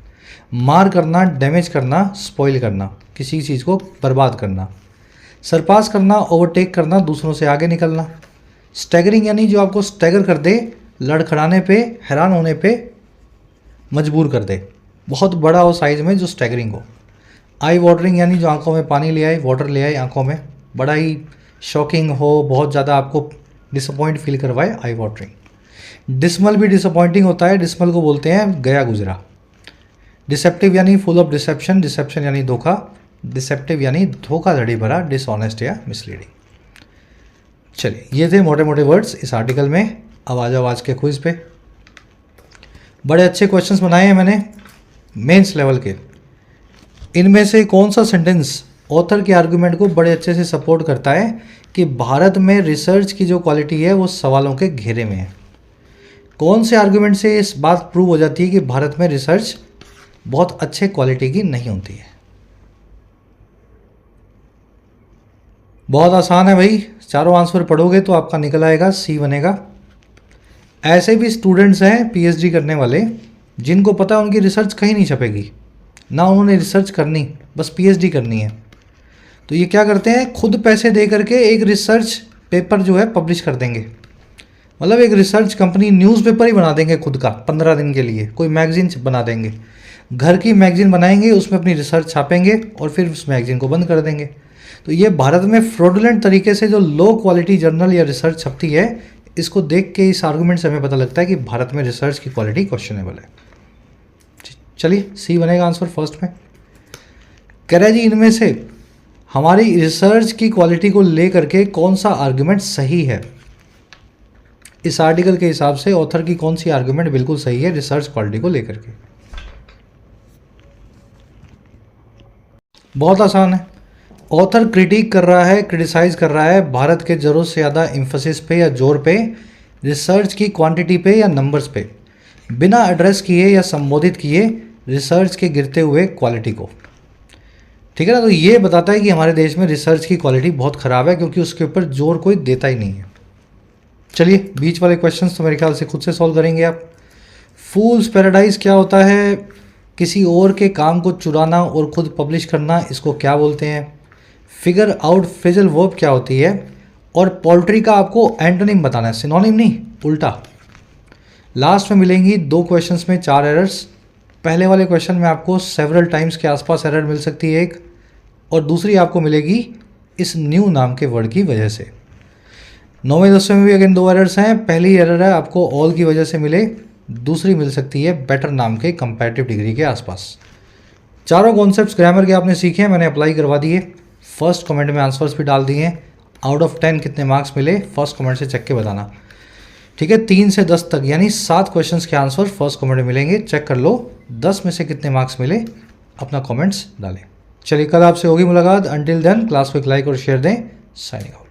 मार करना, डैमेज करना, स्पॉइल करना, किसी चीज़ को बर्बाद करना। सरपास करना, ओवरटेक करना, दूसरों से आगे निकलना। स्टैगरिंग यानी जो आपको स्टैगर कर दे, लड़खड़ाने पे, हैरान होने पे मजबूर कर दे, बहुत बड़ा हो साइज़ में, जो स्टैगरिंग हो। आई वाटरिंग यानी जो आंखों में पानी ले आए, वाटर ले आए आंखों में, बड़ा ही शॉकिंग हो, बहुत ज़्यादा आपको डिसअपॉइंट फील करवाए, आई वाटरिंग। डिसमल भी डिसअपॉइंटिंग होता है, डिसमल को बोलते हैं गया गुजरा। डिसेप्टिव यानी फुल ऑफ डिसेप्शन, डिसेप्शन यानी धोखा, डिसेप्टिव यानी धोखाधड़ी भरा, डिसऑनेस्ट या मिसलीडिंग। चलिए ये थे मोटे मोटे वर्ड्स इस आर्टिकल में। अब आ जाओ आज के क्विज पे। बड़े अच्छे क्वेश्चंस बनाए हैं मैंने मेंस लेवल के। इनमें से कौन सा सेंटेंस ऑथर के आर्गुमेंट को बड़े अच्छे से सपोर्ट करता है कि भारत में रिसर्च की जो क्वालिटी है वो सवालों के घेरे में है? कौन से आर्गुमेंट से इस बात प्रूव हो जाती है कि भारत में रिसर्च बहुत अच्छे क्वालिटी की नहीं होती है? बहुत आसान है भाई, चारों आंसर पढ़ोगे तो आपका निकल आएगा, सी बनेगा। ऐसे भी स्टूडेंट्स हैं पीएचडी करने वाले जिनको पता है उनकी रिसर्च कहीं नहीं छपेगी, ना उन्होंने रिसर्च करनी, बस पीएचडी करनी है। तो ये क्या करते हैं, खुद पैसे दे करके एक रिसर्च पेपर जो है पब्लिश कर देंगे। मतलब एक रिसर्च कंपनी न्यूज़पेपर ही बना देंगे खुद का 15 दिन के लिए, कोई मैगजीन बना देंगे, घर की मैगजीन बनाएंगे, उसमें अपनी रिसर्च छापेंगे और फिर उस मैगजीन को बंद कर देंगे। तो ये भारत में फ्रॉडुलेंट तरीके से जो लो क्वालिटी जर्नल या रिसर्च छपती है, इसको देख के इस आर्गुमेंट से हमें पता लगता है कि भारत में रिसर्च की क्वालिटी क्वेश्चनेबल है। चलिए सी बनेगा आंसर फर्स्ट में। कह रहा है जी इनमें से हमारी रिसर्च की क्वालिटी को लेकर के कौन सा आर्गुमेंट सही है? इस आर्टिकल के हिसाब से ऑथर की कौन सी आर्गुमेंट बिल्कुल सही है रिसर्च क्वालिटी को लेकर के? बहुत आसान है। ऑथर क्रिटिक कर रहा है, क्रिटिसाइज कर रहा है भारत के ज़रूरत से ज़्यादा एम्फेसिस पे या जोर पे रिसर्च की क्वांटिटी पे या नंबर्स पे, बिना एड्रेस किए या संबोधित किए रिसर्च के गिरते हुए क्वालिटी को। ठीक है ना। तो ये बताता है कि हमारे देश में रिसर्च की क्वालिटी बहुत ख़राब है क्योंकि उसके ऊपर जोर कोई देता ही नहीं है। चलिए बीच वाले क्वेश्चंस तो मेरे ख्याल से खुद से सॉल्व करेंगे आप। फूल्स पैराडाइज क्या होता है? किसी और के काम को चुराना और ख़ुद पब्लिश करना, इसको क्या बोलते हैं? फिगर आउट फ्रेजल वर्ब क्या होती है? और पोल्ट्री का आपको एंटोनिम बताना है, सिनोनिम नहीं, उल्टा। लास्ट में मिलेंगी 2 क्वेश्चंस में 4 एरर्स। पहले वाले क्वेश्चन में आपको सेवरल टाइम्स के आसपास एरर मिल सकती है एक, और दूसरी आपको मिलेगी इस न्यू नाम के वर्ड की वजह से। 9वें 10वें में भी अगेन 2 एरर्स हैं। पहली एरर है आपको ऑल की वजह से मिले, दूसरी मिल सकती है बेटर नाम के कंपैरेटिव डिग्री के आसपास। चारों कॉन्सेप्ट्स ग्रामर के आपने सीखे हैं, मैंने अप्लाई करवा दिए। फर्स्ट कमेंट में आंसर्स भी डाल दिए हैं। आउट ऑफ 10 कितने मार्क्स मिले फर्स्ट कमेंट से चेक के बताना। ठीक है, 3 से 10 तक यानी 7 क्वेश्चंस के आंसर फर्स्ट कमेंट में मिलेंगे, चेक कर लो 10 में से कितने मार्क्स मिले, अपना कमेंट्स डालें। चलिए कल आपसे होगी मुलाकात। अंटिल देन क्लास को एक लाइक और शेयर दें। Signing out.